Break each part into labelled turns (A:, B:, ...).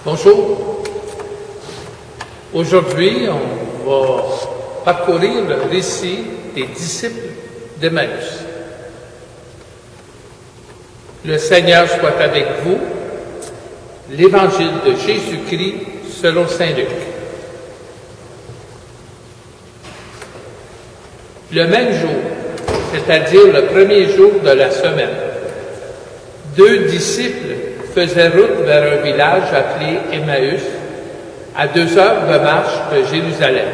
A: Bonjour. Aujourd'hui, on va parcourir le récit des disciples d'Emmaüs. Le Seigneur soit avec vous. L'Évangile de Jésus-Christ selon saint Luc. Le même jour, c'est-à-dire le premier jour de la semaine, 2 disciples faisaient route vers un village appelé Emmaüs, à 2 heures de marche de Jérusalem.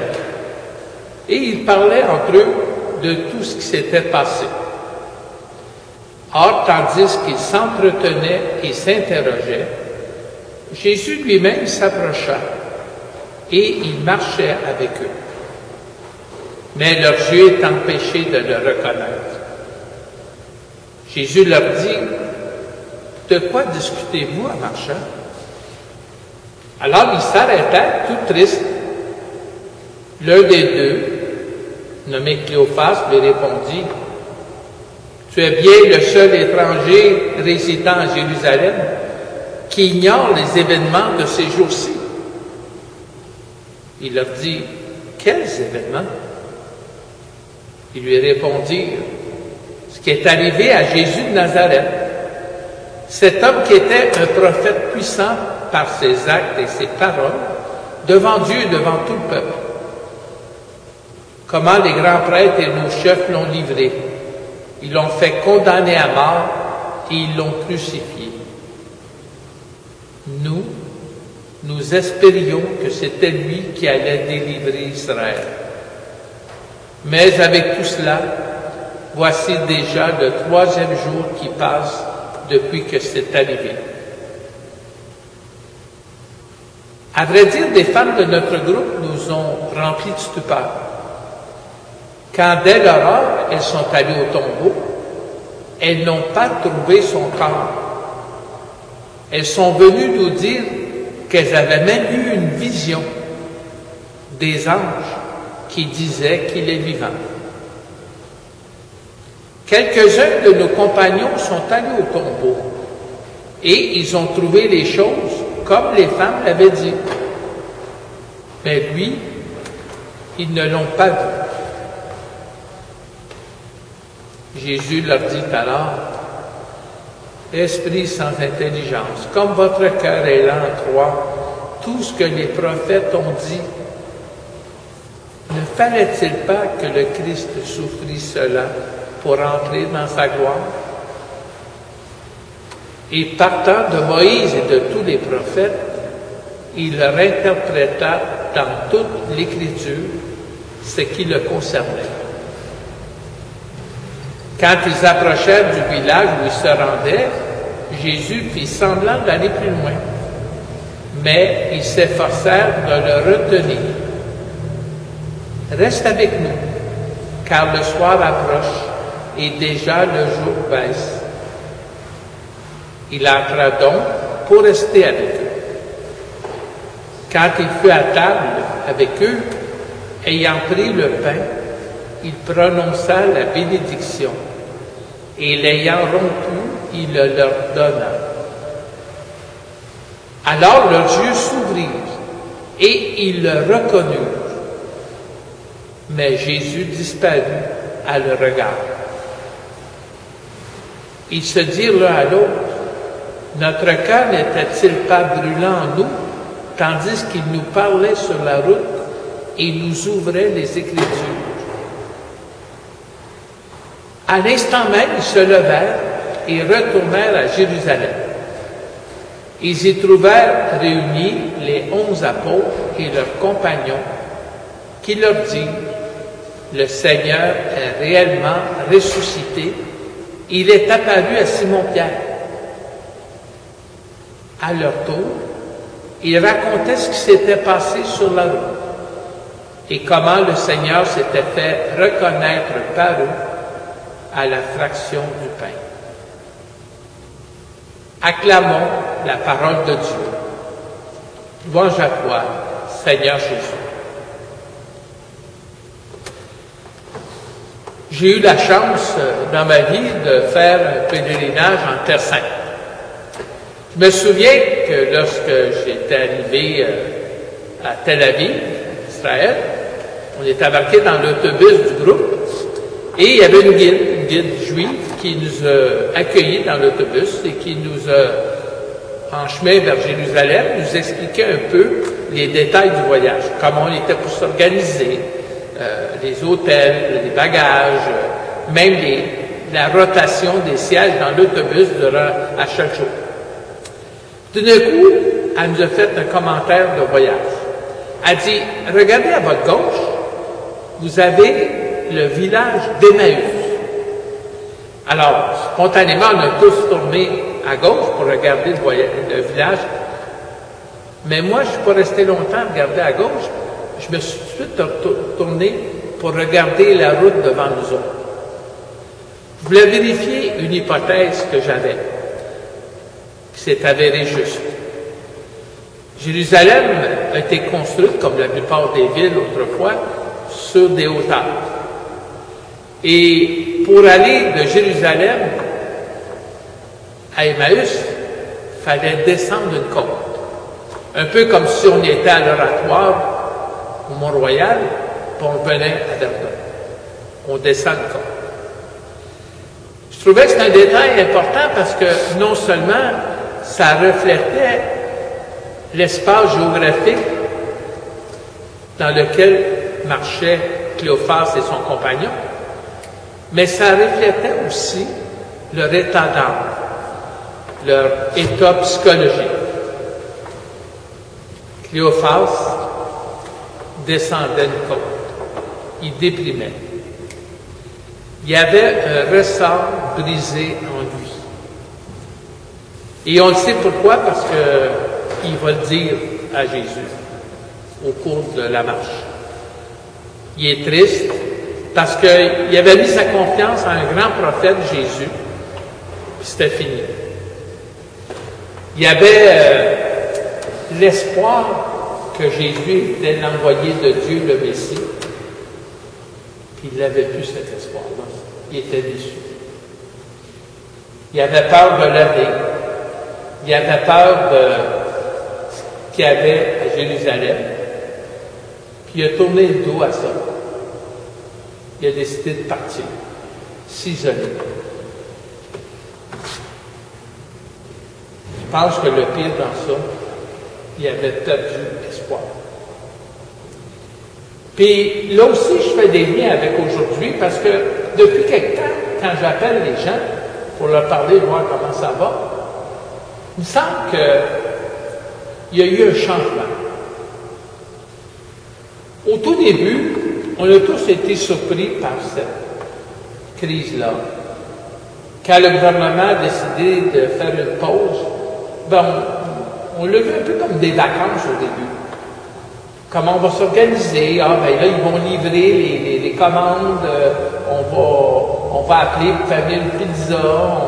A: Et ils parlaient entre eux de tout ce qui s'était passé. Or, tandis qu'ils s'entretenaient et s'interrogeaient, Jésus lui-même s'approcha et il marchait avec eux. Mais leurs yeux étaient empêchés de le reconnaître. Jésus leur dit: « De quoi discutez-vous en marchant? » Alors ils s'arrêtèrent tout tristes. L'un des 2, nommé Cléophas, lui répondit: « Tu es bien le seul étranger résidant à Jérusalem qui ignore les événements de ces jours-ci. » Il leur dit: « Quels événements? » Ils lui répondirent: « Ce qui est arrivé à Jésus de Nazareth, cet homme qui était un prophète puissant par ses actes et ses paroles, devant Dieu et devant tout le peuple. Comment les grands prêtres et nos chefs l'ont livré. Ils l'ont fait condamner à mort et ils l'ont crucifié. Nous espérions que c'était lui qui allait délivrer Israël. Mais avec tout cela, voici déjà le 3e jour qui passe depuis que c'est arrivé. » À vrai dire, des femmes de notre groupe nous ont remplis de stupeur. Quand dès l'aurore, elles sont allées au tombeau, elles n'ont pas trouvé son corps. Elles sont venues nous dire qu'elles avaient même eu une vision des anges qui disaient qu'il est vivant. Quelques-uns de nos compagnons sont allés au tombeau et ils ont trouvé les choses comme les femmes l'avaient dit. Mais lui, ils ne l'ont pas vu. Jésus leur dit alors: « Esprit sans intelligence, comme votre cœur est lent à croire tout ce que les prophètes ont dit, ne fallait-il pas que le Christ souffrit cela pour entrer dans sa gloire? » Et partant de Moïse et de tous les prophètes, il leur interpréta dans toute l'Écriture ce qui le concernait. Quand ils approchèrent du village où ils se rendaient, Jésus fit semblant d'aller plus loin, mais ils s'efforcèrent de le retenir. « Reste avec nous, car le soir approche et déjà le jour baisse. » Il entra donc pour rester avec eux. Quand il fut à table avec eux, ayant pris le pain, il prononça la bénédiction, et l'ayant rompu, il le leur donna. Alors leurs yeux s'ouvrirent, et ils le reconnurent. Mais Jésus disparut à leur regard. Ils se dirent l'un à l'autre: « Notre cœur n'était-il pas brûlant en nous, tandis qu'il nous parlait sur la route et nous ouvrait les Écritures? » À l'instant même, ils se levèrent et retournèrent à Jérusalem. Ils y trouvèrent réunis les 11 apôtres et leurs compagnons, qui leur dirent: « Le Seigneur est réellement ressuscité. Il est apparu à Simon-Pierre. » À leur tour, ils racontaient ce qui s'était passé sur la route et comment le Seigneur s'était fait reconnaître par eux à la fraction du pain. Acclamons la parole de Dieu. Louange à toi, Seigneur Jésus. J'ai eu la chance dans ma vie de faire un pèlerinage en Terre Sainte. Je me souviens que lorsque j'étais arrivé à Tel Aviv, Israël, on était embarqué dans l'autobus du groupe et il y avait une guide juive qui nous a accueillis dans l'autobus et qui nous a, en chemin vers Jérusalem, nous expliquait un peu les détails du voyage, comment on était pour s'organiser, les hôtels, les bagages, même la rotation des sièges dans l'autobus à chaque jour. Tout d'un coup, elle nous a fait un commentaire de voyage. Elle dit, regardez à votre gauche, vous avez le village d'Emmaüs. Alors, spontanément, on a tous tourné à gauche pour regarder le village. Mais moi, je ne suis pas resté longtemps à regarder à gauche. Je me suis tout de suite tourné pour regarder la route devant nous autres. Je voulais vérifier une hypothèse que j'avais, qui s'est avérée juste. Jérusalem a été construite, comme la plupart des villes autrefois, sur des hauteurs. Et pour aller de Jérusalem à Emmaüs, il fallait descendre une côte. Un peu comme si on était à l'Oratoire, au Mont-Royal, puis on venait à Verdun. On descend une côte. Je trouvais que c'était un détail important parce que non seulement ça reflétait l'espace géographique dans lequel marchaient Cléophas et son compagnon, mais ça reflétait aussi leur état d'âme, leur état psychologique. Cléophas descendait une côte, il déprimait. Il y avait un ressort brisé en lui. Et on le sait pourquoi, parce qu'il va le dire à Jésus au cours de la marche. Il est triste parce qu'il avait mis sa confiance en un grand prophète, Jésus, puis c'était fini. Il y avait l'espoir que Jésus était l'envoyé de Dieu, le Messie, puis il n'avait plus cet espoir-là. Il était déçu. Il avait peur de l'avenir. Il avait peur de ce qu'il y avait à Jérusalem. Puis il a tourné le dos à ça. Il a décidé de partir, s'isoler. Je pense que le pire dans ça, il avait perdu espoir. Puis là aussi, je fais des liens avec aujourd'hui parce que depuis quelque temps, quand j'appelle les gens pour leur parler, voir comment ça va, il me semble qu'il y a eu un changement. Au tout début, on a tous été surpris par cette crise-là. Quand le gouvernement a décidé de faire une pause, on l'a vu un peu comme des vacances au début. Comment on va s'organiser? Ah, ben là, ils vont livrer les commandes, on va appeler pour faire une pizza,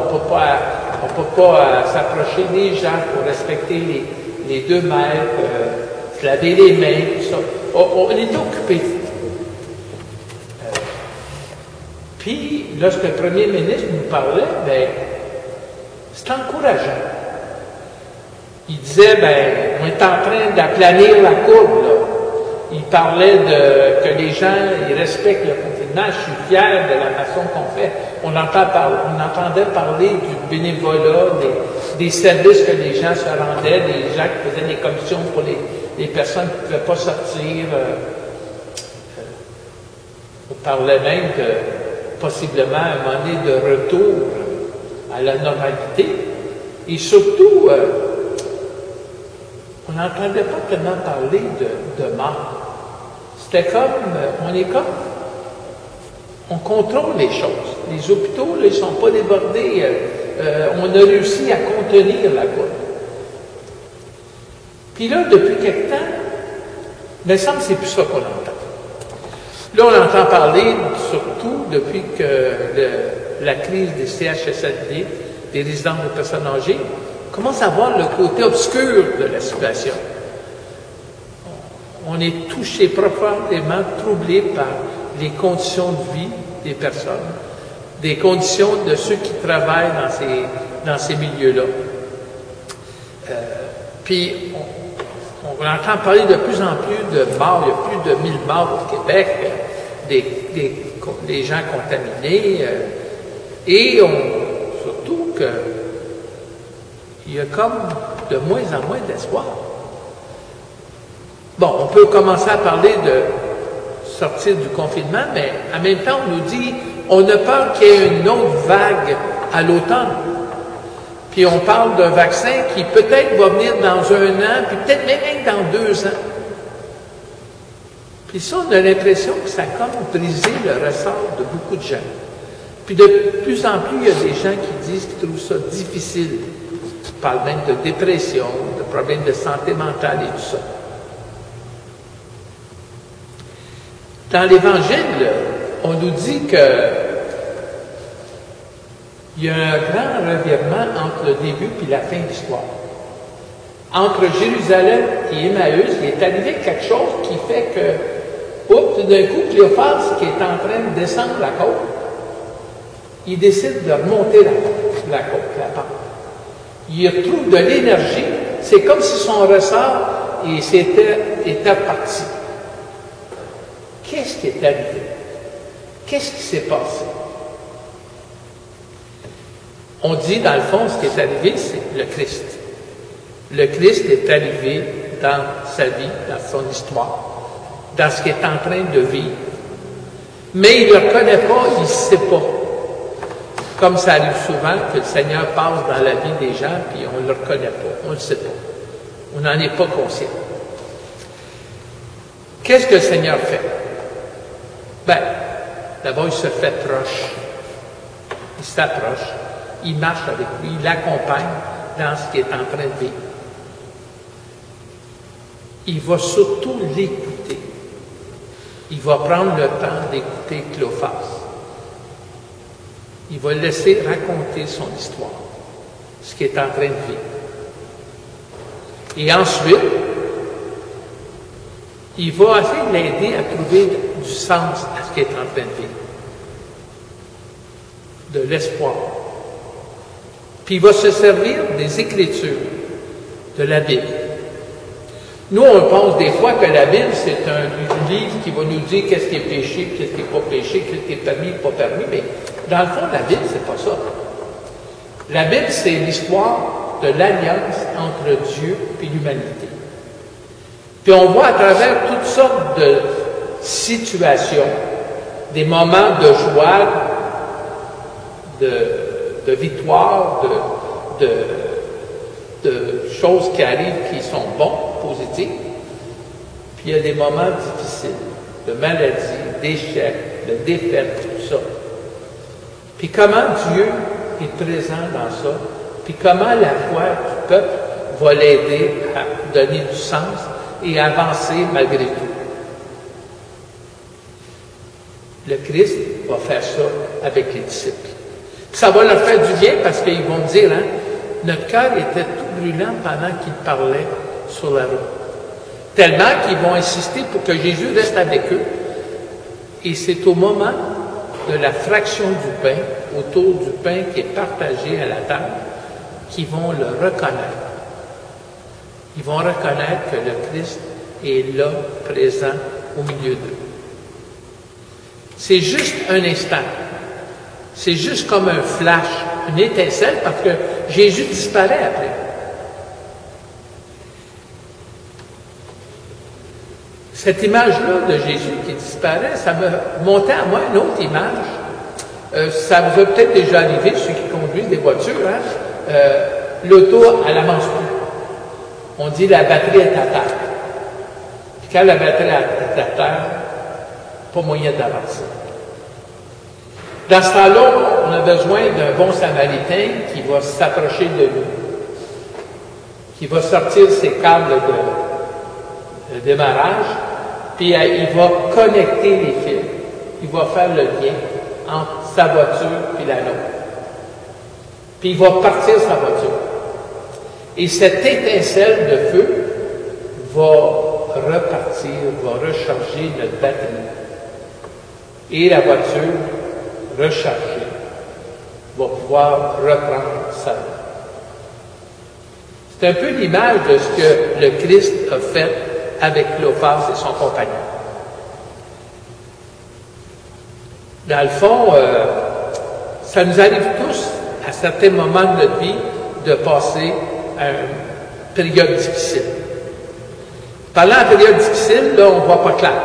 A: on peut pas s'approcher des gens pour respecter les 2 mètres, se laver les mains, tout ça. On est occupés. Puis, lorsque le premier ministre nous parlait, ben, c'était encourageant. Il disait, on est en train d'aplanir la courbe, là. Il parlait que les gens, ils respectent le confinement. Je suis fier de la façon qu'on fait. On entendait parler du bénévolat, des services que les gens se rendaient, des gens qui faisaient des commissions pour les personnes qui ne pouvaient pas sortir. On parlait même de, possiblement, à un moment donné, de retour à la normalité. Et surtout, on n'entendait pas tellement parler de mort. C'était comme, on contrôle les choses. Les hôpitaux, là, ils ne sont pas débordés. On a réussi à contenir la courbe. Puis là, depuis quelque temps, il me semble que c'est plus ça qu'on entend. Là, on entend parler, surtout depuis que la crise des CHSLD, des résidences de personnes âgées, commence à voir le côté obscur de la situation. On est touché, profondément troublé par les conditions de vie des personnes, des conditions de ceux qui travaillent dans ces milieux-là. Puis, on entend parler de plus en plus de morts. Il y a plus de 1000 morts au Québec, des gens contaminés. Et surtout qu'il y a comme de moins en moins d'espoir. Bon, on peut commencer à parler de sortir du confinement, mais en même temps, on nous dit, on a peur qu'il y ait une autre vague à l'automne. Puis on parle d'un vaccin qui peut-être va venir dans 1 an, puis peut-être même dans 2 ans. Puis ça, on a l'impression que ça a comme brisé le ressort de beaucoup de gens. Puis de plus en plus, il y a des gens qui disent qu'ils trouvent ça difficile. Ils parlent même de dépression, de problèmes de santé mentale et tout ça. Dans l'Évangile, on nous dit il y a un grand revirement entre le début et la fin de l'histoire. Entre Jérusalem et Emmaüs, il est arrivé quelque chose qui fait que, tout d'un coup, Cléophas, qui est en train de descendre la côte, il décide de remonter la pente. Il retrouve de l'énergie. C'est comme si son ressort était parti. Qu'est-ce qui est arrivé? Qu'est-ce qui s'est passé? On dit, dans le fond, ce qui est arrivé, c'est le Christ. Le Christ est arrivé dans sa vie, dans son histoire, dans ce qu'il est en train de vivre. Mais il ne le reconnaît pas, il ne sait pas. Comme ça arrive souvent que le Seigneur passe dans la vie des gens, puis on ne le reconnaît pas, on ne le sait pas. On n'en est pas conscient. Qu'est-ce que le Seigneur fait? D'abord, il se fait proche. Il s'approche. Il marche avec lui, il l'accompagne dans ce qu'il est en train de vivre. Il va surtout l'écouter. Il va prendre le temps d'écouter Cléophas. Il va le laisser raconter son histoire, ce qu'il est en train de vivre. Et ensuite, il va essayer de l'aider à trouver du sens à ce qu'il est en train de vivre. De l'espoir. Puis il va se servir des Écritures, de la Bible. Nous, on pense des fois que la Bible, c'est un livre qui va nous dire qu'est-ce qui est péché, qu'est-ce qui n'est pas péché, qu'est-ce qui est permis, pas permis, mais dans le fond, la Bible, c'est pas ça. La Bible, c'est l'histoire de l'alliance entre Dieu et l'humanité. Puis on voit à travers toutes sortes de situations, des moments de joie, de victoire, de choses qui arrivent qui sont bonnes, positives. Puis il y a des moments difficiles, de maladie, d'échecs, de défaites, tout ça. Puis comment Dieu est présent dans ça, puis comment la foi du peuple va l'aider à donner du sens et avancer malgré tout. Le Christ va faire ça avec les disciples. Ça va leur faire du bien parce qu'ils vont dire, notre cœur était tout brûlant pendant qu'il parlait sur la route. Tellement qu'ils vont insister pour que Jésus reste avec eux. Et c'est au moment de la fraction du pain, autour du pain qui est partagé à la table, qu'ils vont le reconnaître. Ils vont reconnaître que le Christ est là, présent, au milieu d'eux. C'est juste un instant. C'est juste comme un flash, une étincelle, parce que Jésus disparaît après. Cette image-là de Jésus qui disparaît, ça me montait à moi une autre image. Ça vous a peut-être déjà arrivé, ceux qui conduisent des voitures, l'auto, elle n'avance plus. On dit la batterie est à terre. Puis quand la batterie est à terre, pas moyen d'avancer. Dans ce temps-là, on a besoin d'un bon samaritain qui va s'approcher de nous, qui va sortir ses câbles de démarrage, puis il va connecter les fils. Il va faire le lien entre sa voiture et la nôtre. Puis il va partir sa voiture. Et cette étincelle de feu va repartir, va recharger notre batterie. Et la voiture, rechargée, va pouvoir reprendre sa vie. C'est un peu l'image de ce que le Christ a fait avec Cléophas et son compagnon. Dans le fond, ça nous arrive tous, à certains moments de notre vie, de passer à une période difficile. Parlant de période difficile, là, on ne voit pas clair.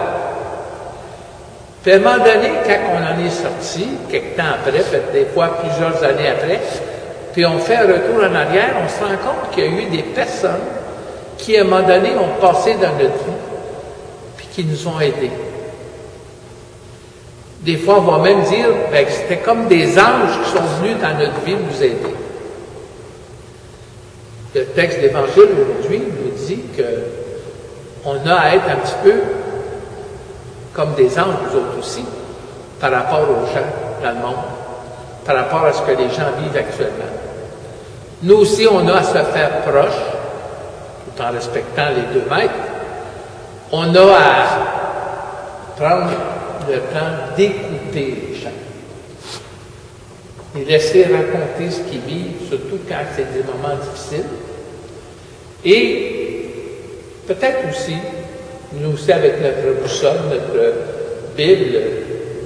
A: Puis à un moment donné, quand on en est sorti, quelques temps après, peut-être des fois plusieurs années après, puis on fait un retour en arrière, on se rend compte qu'il y a eu des personnes qui, à un moment donné, ont passé dans notre vie, puis qui nous ont aidés. Des fois, on va même dire que c'était comme des anges qui sont venus dans notre vie nous aider. Le texte d'Évangile aujourd'hui nous dit qu'on a à être un petit peu comme des anges, nous autres aussi, par rapport aux gens dans le monde, par rapport à ce que les gens vivent actuellement. Nous aussi, on a à se faire proche, tout en respectant les 2 mètres. On a à prendre le temps d'écouter les gens et laisser raconter ce qu'ils vivent, surtout quand c'est des moments difficiles. Et peut-être aussi, nous aussi avec notre boussole, notre Bible,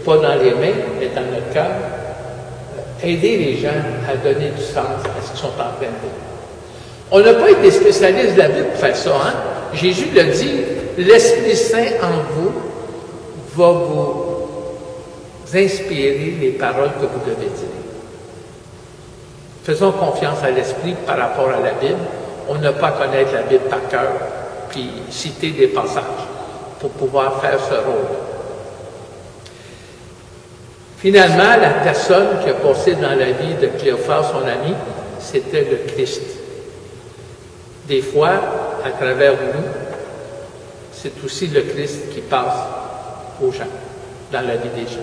A: pas dans les mains, mais dans notre cœur, aider les gens à donner du sens à ce qu'ils sont en train de vivre. On n'a pas été spécialistes de la Bible pour faire ça, hein? Jésus l'a dit, l'Esprit Saint en vous va vous inspirer les paroles que vous devez dire. Faisons confiance à l'Esprit par rapport à la Bible. On n'a pas à connaître la Bible par cœur, puis citer des passages pour pouvoir faire ce rôle. Finalement, la personne qui a passé dans la vie de Cléophas, son ami, c'était le Christ. Des fois, à travers nous, c'est aussi le Christ qui passe aux gens, dans la vie des gens.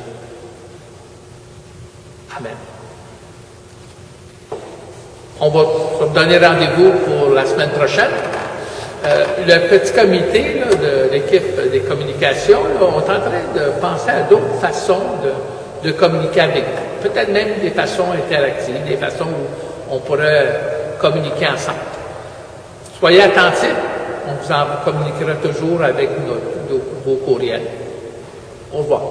A: Amen. On va se donner rendez-vous pour la semaine prochaine. Le petit comité là, de l'équipe des communications, là, on est en train de penser à d'autres façons de communiquer avec vous. Peut-être même des façons interactives, des façons où on pourrait communiquer ensemble. Soyez attentifs, on vous en communiquera toujours avec vos courriels. Au revoir.